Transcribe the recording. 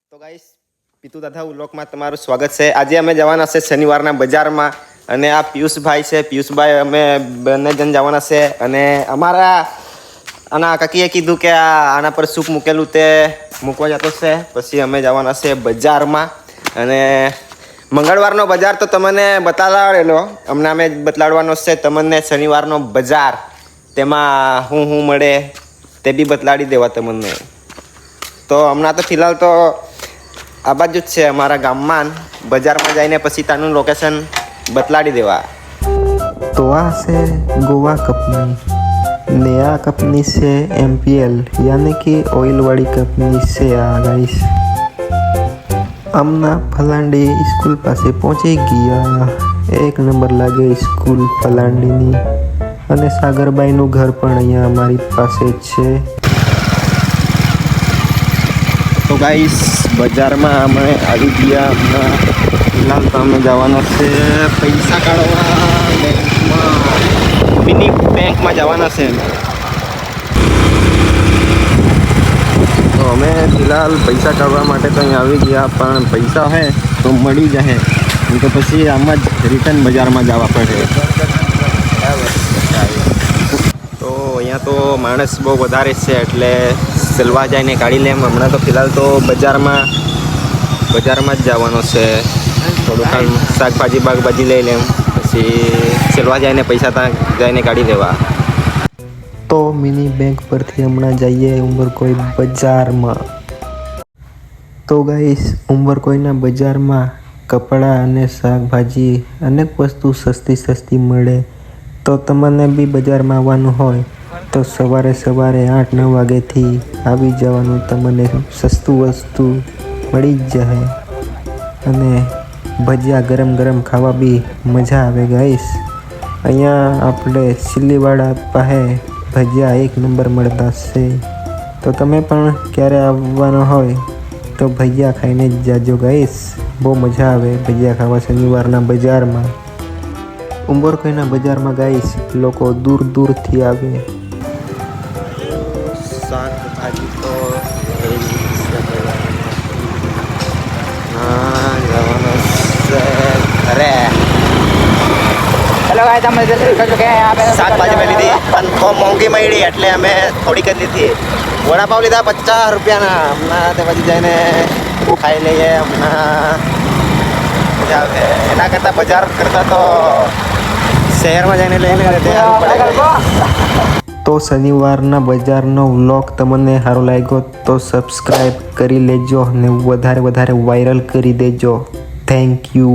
તો ગાઈસ પીતુ દાદા વ્લોગમાં તમારું સ્વાગત છે. આજે અમે જવાના છે શનિવારના બજારમાં અને આ પિયુષભાઈ છે. પિયુષભાઈ અમે બંને જણ જવાના છે અને અમારા આના કાકીએ કીધું કે આના પર સૂપ મૂકેલું તે મૂકવા જતો છે. પછી અમે જવાના છે બજારમાં અને મંગળવારનો બજાર તો તમને બતાડેલો, હમણાં અમે બતાડવાનો છે તમને શનિવારનો બજાર, તેમાં હું મળે તે બી બતલાડી દેવા તમને. તો હમણાં તો ફિલહાલ તો આ બાજુ જ છે અમારા ગામમાં, બજારમાં જઈને પછી તાનું લોકેશન બતલાડી દેવા. તો આ છે गोवा कंपनी ने आ कंपनी से MPL यानी कि ऑयल वाली कंपनी से आ गाइस. हमना फलांडी स्कूल પાસે પહોંચી ગયા. એક નંબર લાગે સ્કૂલ ફલાંડીની અને સાગરબાઈનું ઘર પણ અહીંયા અમારી પાસે જ છે. તો ગાઈસ બજારમાં અમે આવી ગયા. હમણાં ફિલહાલ તો અમે જવાના છે પૈસા કાઢવા બેંકમાં, મિની બેંકમાં જવાના છે. તો અમે ફિલહાલ પૈસા કાઢવા માટે તો અહીંયા આવી ગયા, પણ પૈસા હે તો મળી જશે, તો પછી આમ જ રિટર્ન બજારમાં જવા પડે. તો અહીંયા તો માણસ બહુ વધારે છે એટલે સેલવા જઈને કાઢી લેમ. હમણાં તો ફિલહાલ તો બજારમાં જ જવાનો છે. થોડુંક શાકભાજી બાગભાજી લઈ લેમ, પછી સેલવા જઈને પૈસા ત્યાં જઈને કાઢી લેવા. તો મિની બેંક પરથી હમણાં જઈએ ઉંબરકોઈ બજારમાં. તો ગાઈસ ઉંબરકોઈના બજારમાં કપડાં અને શાકભાજી અનેક વસ્તુ સસ્તી મળે. તો તમને બી બજારમાં આવવાનું હોય તો સવારે 8-9 વાગ્યાથી આવી જવાનું. તમને સસ્તું વસ્તુ મળી જ જાય અને ભજીયા ગરમ ખાવા બી મજા આવે ગાઈસ. અહીંયા આપણે સિલ્લીવાડા પાસે ભજીયા એક નંબર મળતા છે. તો તમે પણ ક્યારે આવવાનો હોય તો ભજીયા ખાઈને જ જાજો ગાઈસ. બહુ મજા આવે ભજીયા ખાવા શનિવારના બજારમાં. ઉંબરકોઈના બજારમાં ગાઈસ લોકો દૂરથી આવે. શાકભાજી તો જવાનું છે ઘરે. હેલો ગાઈસ, અમે શાકભાજી મેં લીધી પણ બહુ મોંઘી મળી એટલે અમે થોડીક જ લીધી. વડાપાવ લીધા 50 રૂપિયાના. હમણાં તે પછી જઈને ખાઈ લઈએ. હમણાં મજા આવે. એના કરતાં બજાર કરતાં તો શહેરમાં જઈને લઈને તે સારું પડે. તો શનિવારના બજારનો વ્લોગ તમને સારો લાગ્યો તો સબસ્ક્રાઈબ કરી લેજો અને વધારે વાયરલ કરી દેજો. Thank you.